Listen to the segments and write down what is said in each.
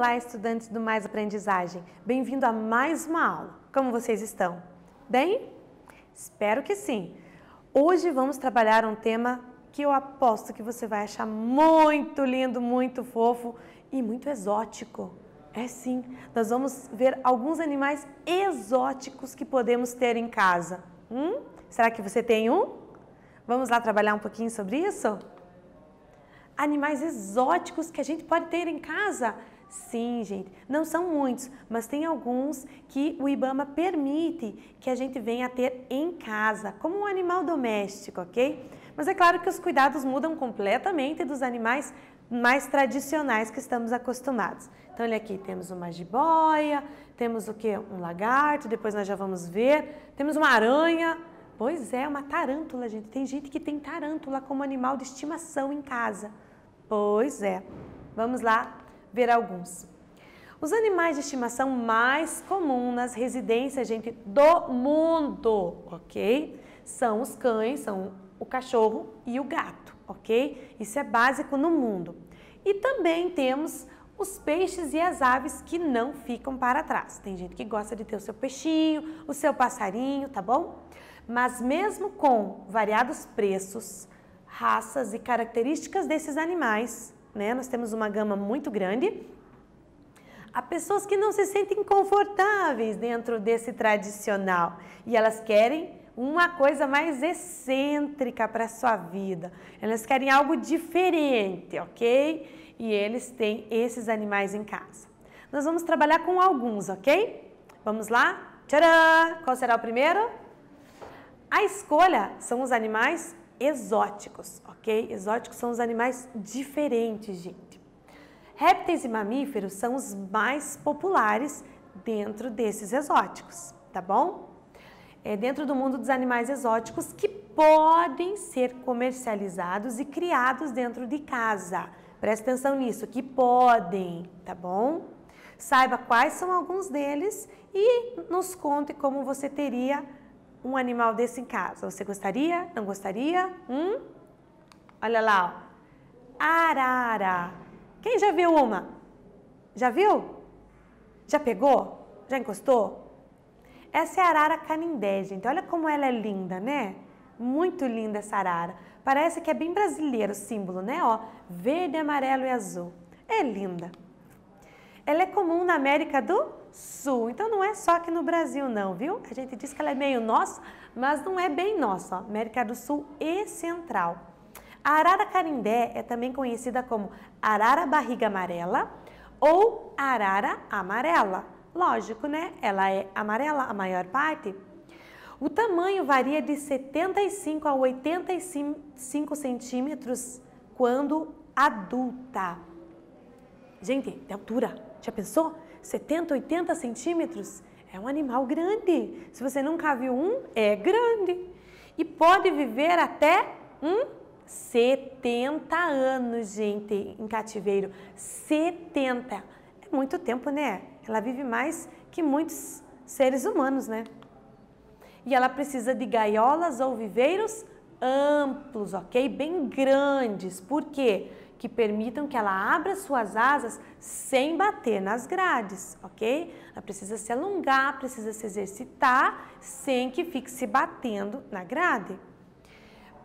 Olá, estudantes do Mais Aprendizagem. Bem-vindo a mais uma aula. Como vocês estão? Bem? Espero que sim. Hoje vamos trabalhar um tema que eu aposto que você vai achar muito lindo, muito fofo e muito exótico. É sim, nós vamos ver alguns animais exóticos que podemos ter em casa. Será que você tem um? Vamos lá trabalhar um pouquinho sobre isso? Animais exóticos que a gente pode ter em casa? Sim, gente, não são muitos, mas tem alguns que o IBAMA permite que a gente venha a ter em casa, como um animal doméstico, ok? Mas é claro que os cuidados mudam completamente dos animais mais tradicionais que estamos acostumados. Então, olha aqui, temos uma jiboia, temos o que? Um lagarto, depois nós já vamos ver, temos uma aranha. Pois é, uma tarântula, gente. Tem gente que tem tarântula como animal de estimação em casa. Pois é. Vamos lá ver alguns. Os animais de estimação mais comuns nas residências, gente, do mundo, ok? São os cães, são o cachorro e o gato, ok? Isso é básico no mundo. E também temos os peixes e as aves que não ficam para trás. Tem gente que gosta de ter o seu peixinho, o seu passarinho, tá bom? Mas mesmo com variados preços, raças e características desses animais, né? Nós temos uma gama muito grande. Há pessoas que não se sentem confortáveis dentro desse tradicional e elas querem uma coisa mais excêntrica para a sua vida. Elas querem algo diferente, ok? E eles têm esses animais em casa. Nós vamos trabalhar com alguns, ok? Vamos lá? Tcharam! Qual será o primeiro? A escolha são os animais exóticos, ok? Exóticos são os animais diferentes, gente. Répteis e mamíferos são os mais populares dentro desses exóticos, tá bom? É dentro do mundo dos animais exóticos que podem ser comercializados e criados dentro de casa. Preste atenção nisso, que podem, tá bom? Saiba quais são alguns deles e nos conte como você teria um animal desse em casa. Você gostaria? Não gostaria? Olha lá, ó. Arara. Quem já viu uma? Já viu? Já pegou? Já encostou? Essa é a arara canindé, gente. Olha como ela é linda, né? Muito linda essa arara. Parece que é bem brasileiro o símbolo, né? Ó, verde, amarelo e azul. É linda. Ela é comum na América do Sul, então não é só aqui no Brasil não, viu? A gente diz que ela é meio nossa, mas não é bem nossa, ó. América do Sul e Central. A arara canindé é também conhecida como arara barriga amarela ou arara amarela. Lógico, né? Ela é amarela a maior parte. O tamanho varia de 75 a 85 centímetros quando adulta. Gente, de altura, já pensou? 70, 80 centímetros? É um animal grande. Se você nunca viu um, é grande. E pode viver até 70 anos, gente, em cativeiro. 70. É muito tempo, né? Ela vive mais que muitos seres humanos, né? E ela precisa de gaiolas ou viveiros amplos, ok? Bem grandes. Por quê? Que permitam que ela abra suas asas sem bater nas grades, ok? Ela precisa se alongar, precisa se exercitar sem que fique se batendo na grade.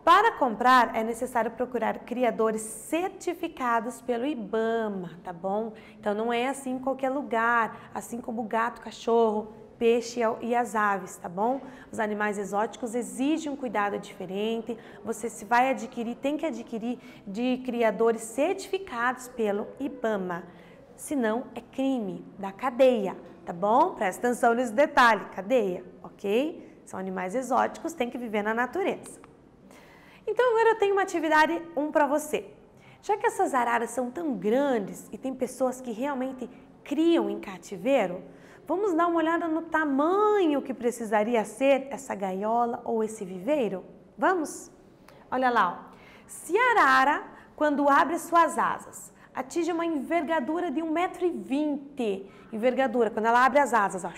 Para comprar, é necessário procurar criadores certificados pelo IBAMA, tá bom? Então, não é assim em qualquer lugar, assim como o gato, cachorro, peixe e as aves, tá bom? Os animais exóticos exigem um cuidado diferente. Você se vai adquirir, tem que adquirir de criadores certificados pelo IBAMA. Senão, é crime da cadeia, tá bom? Presta atenção nesse detalhe, cadeia, ok? São animais exóticos, tem que viver na natureza. Então, agora eu tenho uma atividade para você. Já que essas araras são tão grandes e tem pessoas que realmente criam em cativeiro, vamos dar uma olhada no tamanho que precisaria ser essa gaiola ou esse viveiro? Vamos? Olha lá, ó. Se a arara, quando abre suas asas, atinge uma envergadura de 1,20 m, envergadura, quando ela abre as asas, ó,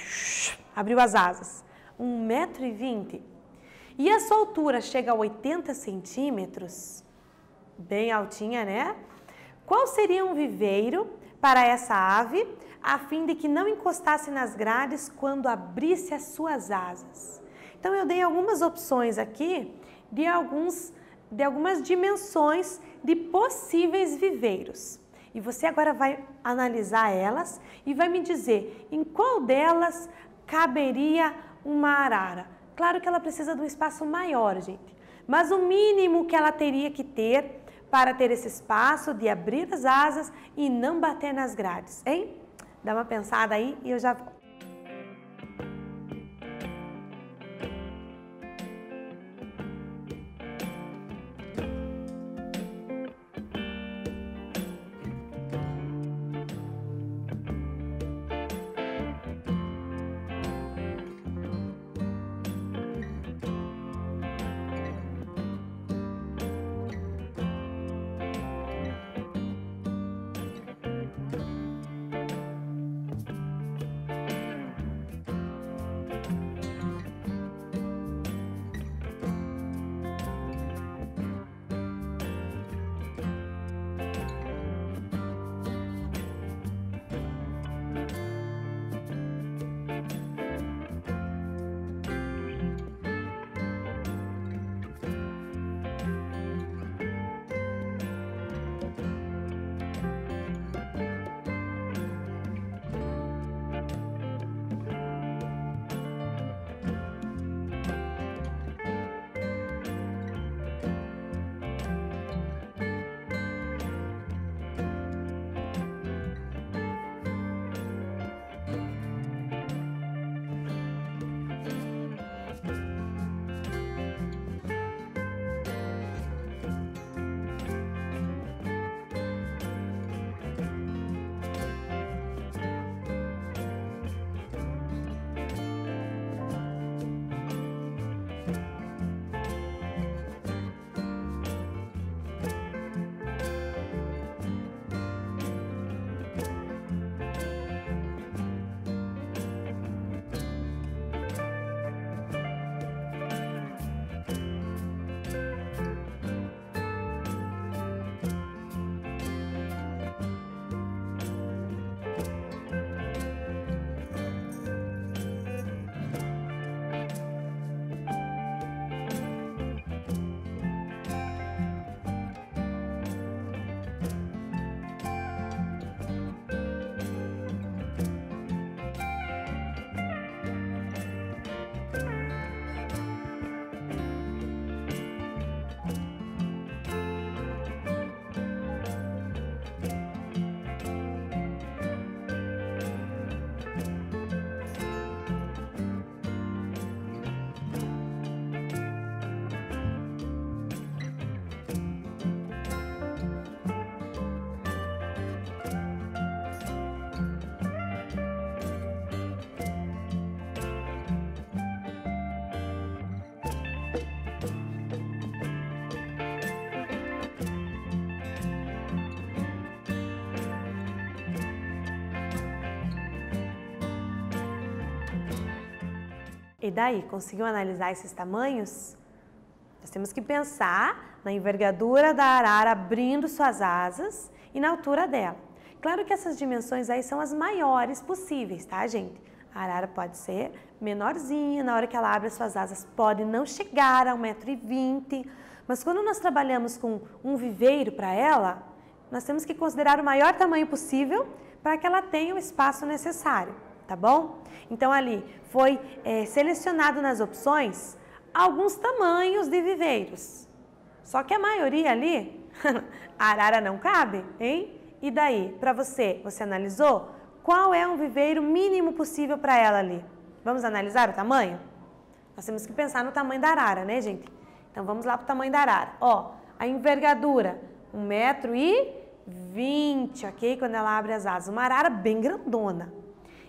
abriu as asas, 1,20 m, e a sua altura chega a 80 centímetros, bem altinha, né? Qual seria um viveiro para essa ave, a fim de que não encostasse nas grades quando abrisse as suas asas. Então, eu dei algumas opções aqui de algumas dimensões de possíveis viveiros. E você agora vai analisar elas e vai me dizer em qual delas caberia uma arara. Claro que ela precisa de um espaço maior, gente, mas o mínimo que ela teria que ter para ter esse espaço de abrir as asas e não bater nas grades, hein? Dá uma pensada aí e eu já volto. E daí, conseguiu analisar esses tamanhos? Nós temos que pensar na envergadura da arara abrindo suas asas e na altura dela. Claro que essas dimensões aí são as maiores possíveis, tá, gente? A arara pode ser menorzinha, na hora que ela abre as suas asas pode não chegar a 1,20 m, mas quando nós trabalhamos com um viveiro para ela, nós temos que considerar o maior tamanho possível para que ela tenha o espaço necessário, tá bom? Então ali foi selecionado nas opções alguns tamanhos de viveiros, só que a maioria ali, a arara não cabe, hein? E daí, para você analisou? Qual é um viveiro mínimo possível para ela ali? Vamos analisar o tamanho? Nós temos que pensar no tamanho da arara, né, gente? Então, vamos lá para o tamanho da arara. Ó, a envergadura, 1,20 m, ok? Quando ela abre as asas. Uma arara bem grandona.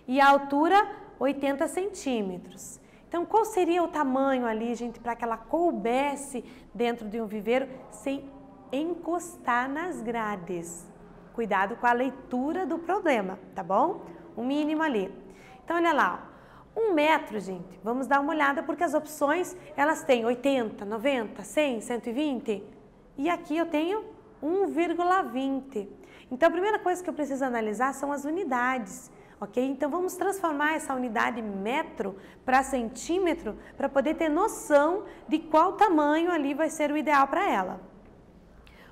E a altura, 80 centímetros. Então, qual seria o tamanho ali, gente, para que ela coubesse dentro de um viveiro sem encostar nas grades? Cuidado com a leitura do problema, tá bom? O mínimo ali. Então, olha lá, 1 metro, gente. Vamos dar uma olhada porque as opções, elas têm 80, 90, 100, 120. E aqui eu tenho 1,20. Então, a primeira coisa que eu preciso analisar são as unidades, ok? Então, vamos transformar essa unidade metro para centímetro para poder ter noção de qual tamanho ali vai ser o ideal para ela.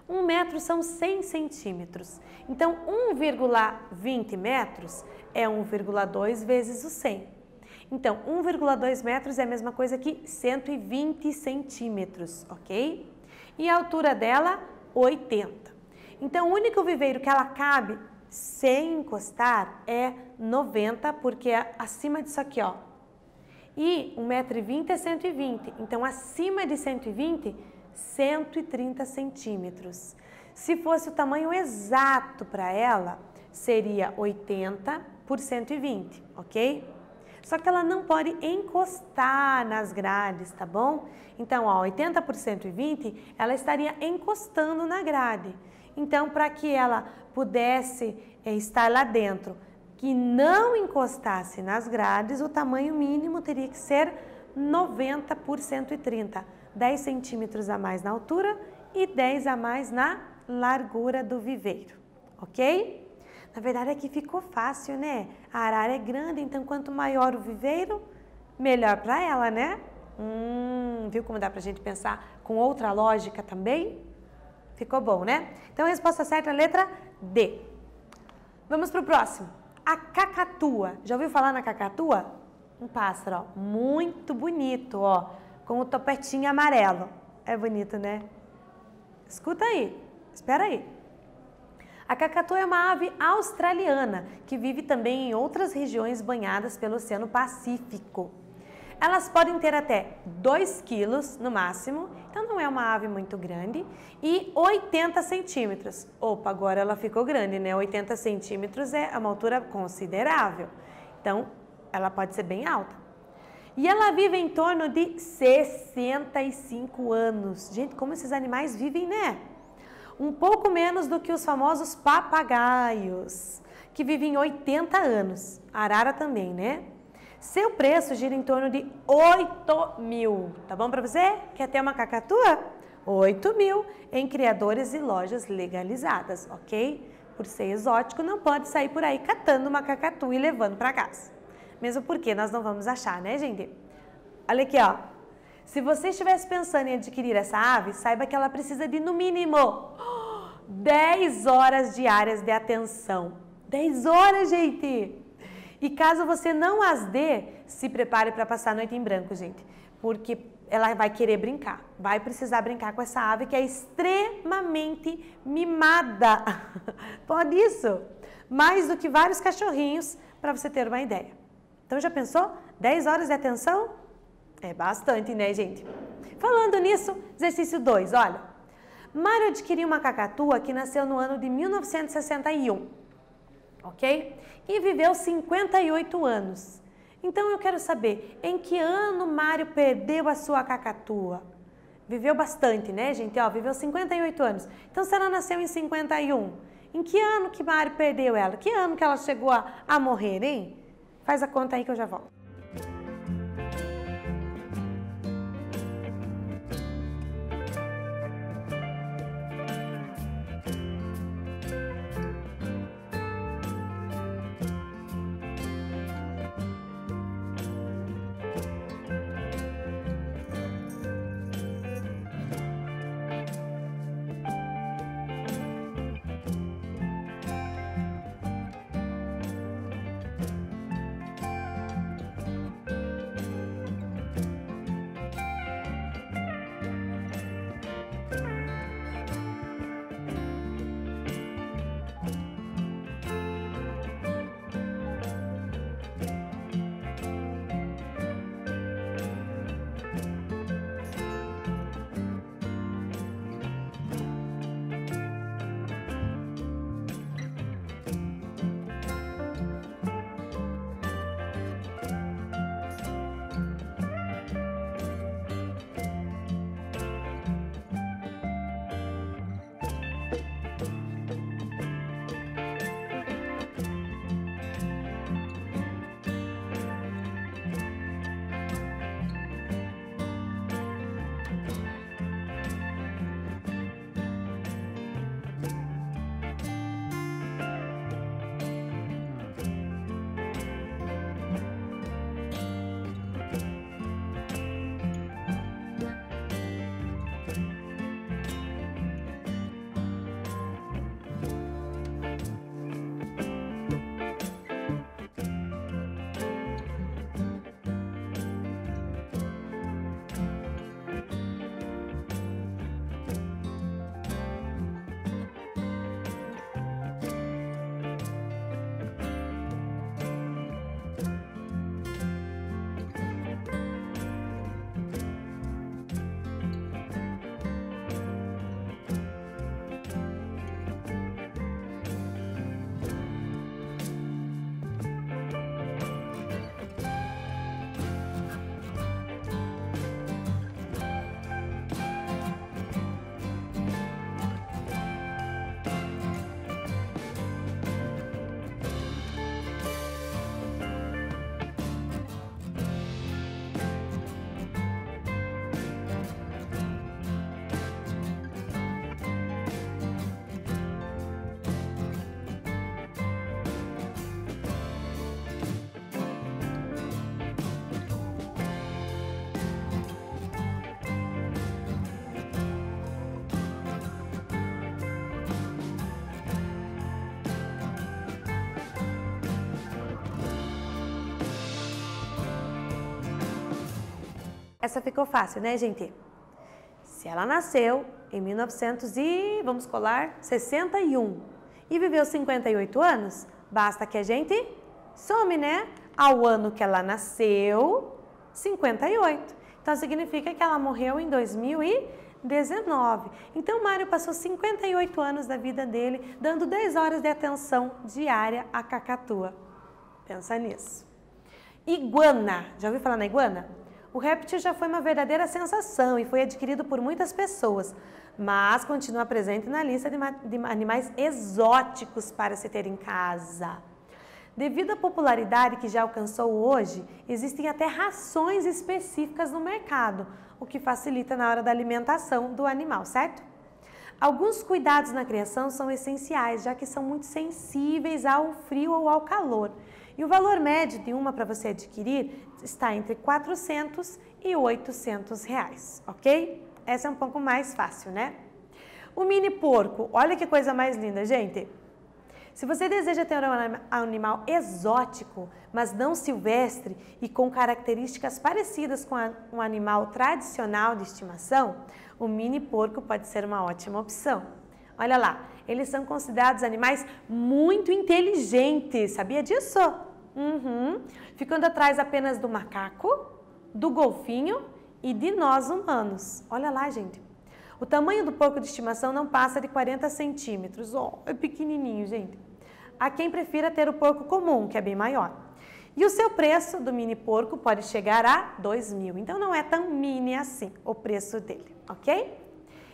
1 metro são 100 centímetros. Então, 1,20 metros é 1,2 vezes o 100. Então, 1,2 metros é a mesma coisa que 120 centímetros, ok? E a altura dela, 80. Então, o único viveiro que ela cabe sem encostar é 90, porque é acima disso aqui, ó. E 1,20 m é 120. Então, acima de 120, 130 centímetros. Se fosse o tamanho exato para ela, seria 80 por 120, ok? Só que ela não pode encostar nas grades, tá bom? Então, ó, 80 por 120, ela estaria encostando na grade. Então, para que ela pudesse estar lá dentro, que não encostasse nas grades, o tamanho mínimo teria que ser 90 por 130. 10 centímetros a mais na altura e 10 a mais na largura do viveiro, ok? Na verdade, aqui ficou fácil, né? A arara é grande, então quanto maior o viveiro, melhor para ela, né? Viu como dá pra gente pensar com outra lógica também? Ficou bom, né? Então, a resposta certa é a letra D. Vamos pro próximo. A cacatua. Já ouviu falar na cacatua? Um pássaro, ó, muito bonito, ó, com o topetinho amarelo. É bonito, né? Escuta aí, espera aí. A cacatua é uma ave australiana que vive também em outras regiões banhadas pelo Oceano Pacífico. Elas podem ter até 2 quilos no máximo, então não é uma ave muito grande, e 80 centímetros. Opa, agora ela ficou grande, né? 80 centímetros é uma altura considerável, então ela pode ser bem alta. E ela vive em torno de 65 anos. Gente, como esses animais vivem, né? Um pouco menos do que os famosos papagaios, que vivem 80 anos. A arara também, né? Seu preço gira em torno de 8 mil. Tá bom para você? Quer ter uma cacatua? 8 mil em criadores e lojas legalizadas, ok? Por ser exótico, não pode sair por aí catando uma cacatua e levando para casa. Mesmo porque nós não vamos achar, né, gente? Olha aqui, ó. Se você estivesse pensando em adquirir essa ave, saiba que ela precisa de, no mínimo, 10 horas diárias de atenção. 10 horas, gente! E caso você não as dê, se prepare para passar a noite em branco, gente. Porque ela vai querer brincar. Vai precisar brincar com essa ave que é extremamente mimada. Pode isso? Mais do que vários cachorrinhos, para você ter uma ideia. Então, já pensou? 10 horas de atenção? É bastante, né, gente? Falando nisso, exercício 2, olha. Mário adquiriu uma cacatua que nasceu no ano de 1961, ok? E viveu 58 anos. Então, eu quero saber, em que ano Mário perdeu a sua cacatua? Viveu bastante, né, gente? Ó, viveu 58 anos. Então, se ela nasceu em 51, em que ano que Mário perdeu ela? Que ano que ela chegou a morrer, hein? Faz a conta aí que eu já volto. Essa ficou fácil, né, gente? Se ela nasceu em 1961 e viveu 58 anos, basta que a gente some, né? Ao ano que ela nasceu, 58. Então, significa que ela morreu em 2019. Então, o Mário passou 58 anos da vida dele, dando 10 horas de atenção diária à cacatua. Pensa nisso. Iguana. Já ouviu falar na iguana? O réptil já foi uma verdadeira sensação e foi adquirido por muitas pessoas, mas continua presente na lista de animais exóticos para se ter em casa. Devido à popularidade que já alcançou hoje, existem até rações específicas no mercado, o que facilita na hora da alimentação do animal, certo? Alguns cuidados na criação são essenciais, já que são muito sensíveis ao frio ou ao calor. E o valor médio de uma para você adquirir está entre 400 e 800 reais, ok? Essa é um pouco mais fácil, né? O mini porco, olha que coisa mais linda, gente. Se você deseja ter um animal exótico, mas não silvestre e com características parecidas com um animal tradicional de estimação, o mini porco pode ser uma ótima opção. Olha lá, eles são considerados animais muito inteligentes, sabia disso? Ficando atrás apenas do macaco, do golfinho e de nós humanos. Olha lá, gente. O tamanho do porco de estimação não passa de 40 centímetros. É pequenininho, gente. Há quem prefira ter o porco comum, que é bem maior. E o seu preço do mini porco pode chegar a 2.000. Então, não é tão mini assim o preço dele, ok?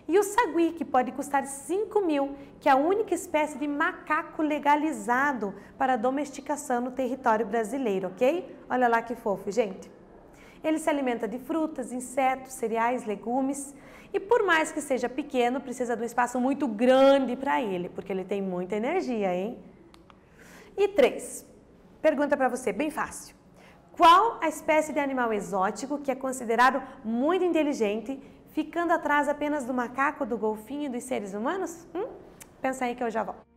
E o sagui, que pode custar 5.000, que é a única espécie de macaco legalizado para domesticação no território brasileiro, ok? Olha lá que fofo, gente. Ele se alimenta de frutas, insetos, cereais, legumes e por mais que seja pequeno, precisa de um espaço muito grande para ele, porque ele tem muita energia, hein? E 3. Pergunta para você, bem fácil. Qual a espécie de animal exótico que é considerado muito inteligente, ficando atrás apenas do macaco, do golfinho e dos seres humanos? Pensa aí que eu já volto.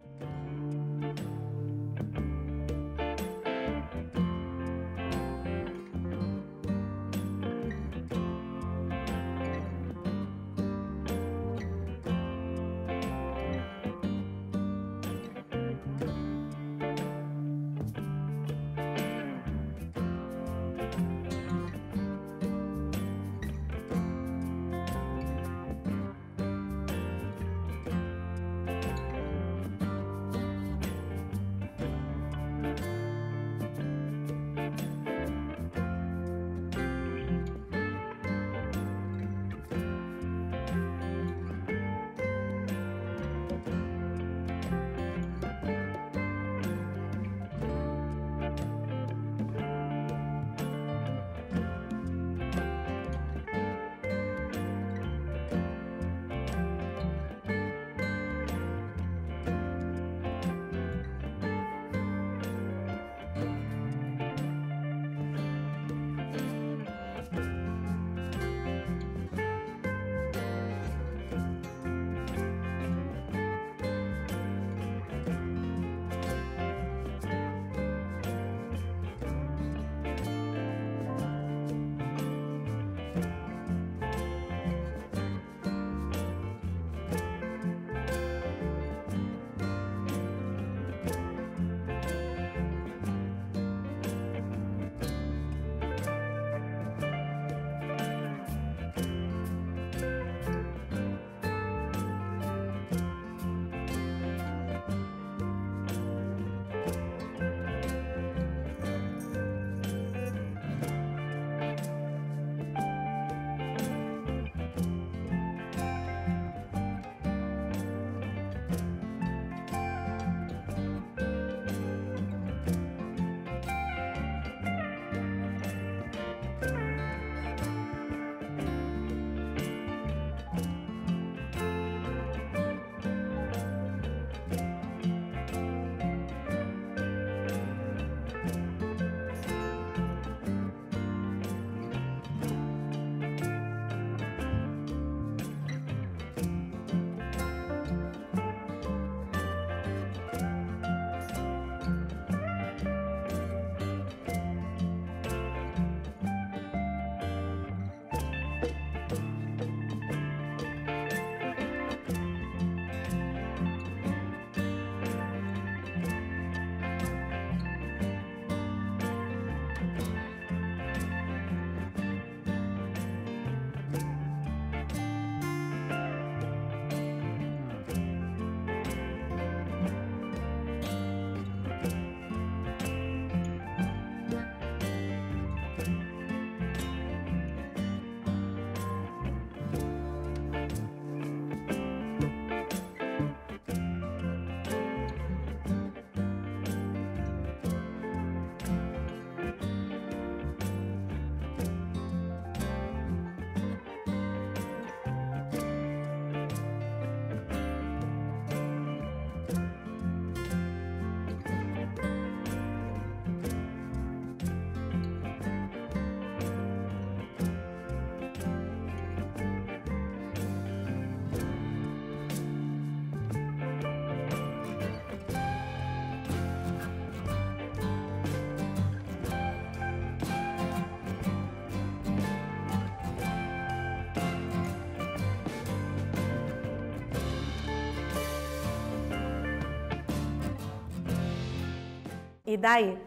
E daí?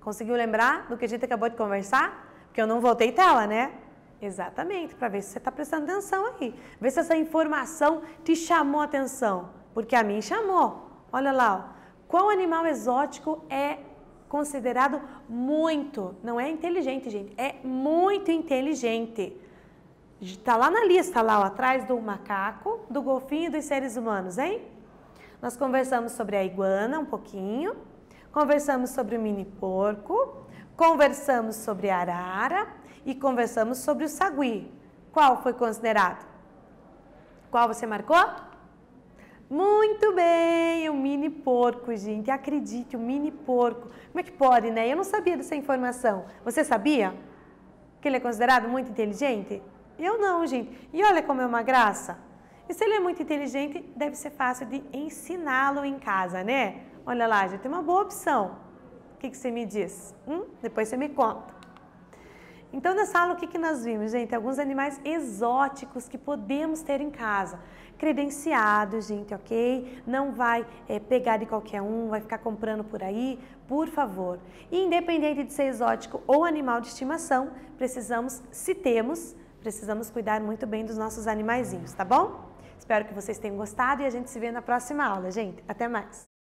Conseguiu lembrar do que a gente acabou de conversar? Porque eu não voltei tela, né? Exatamente, para ver se você está prestando atenção aí. Ver se essa informação te chamou a atenção. Porque a mim chamou. Olha lá, ó. Qual animal exótico é considerado muito, não é inteligente, gente, é muito inteligente. Está lá na lista, lá ó, atrás do macaco, do golfinho e dos seres humanos, hein? Nós conversamos sobre a iguana um pouquinho, conversamos sobre o mini porco, conversamos sobre a arara e conversamos sobre o sagui. Qual foi considerado? Qual você marcou? Muito bem, o mini porco, gente. Acredite, o mini porco. Como é que pode, né? Eu não sabia dessa informação. Você sabia que ele é considerado muito inteligente? Eu não, gente. E olha como é uma graça. E se ele é muito inteligente, deve ser fácil de ensiná-lo em casa, né? Olha lá, gente, tem uma boa opção. O que você me diz? Depois você me conta. Então, nessa aula, o que nós vimos, gente? Alguns animais exóticos que podemos ter em casa. Credenciados, gente, ok? Não vai pegar de qualquer um, vai ficar comprando por aí, por favor. E independente de ser exótico ou animal de estimação, se temos, precisamos cuidar muito bem dos nossos animaizinhos, tá bom? Espero que vocês tenham gostado e a gente se vê na próxima aula, gente. Até mais!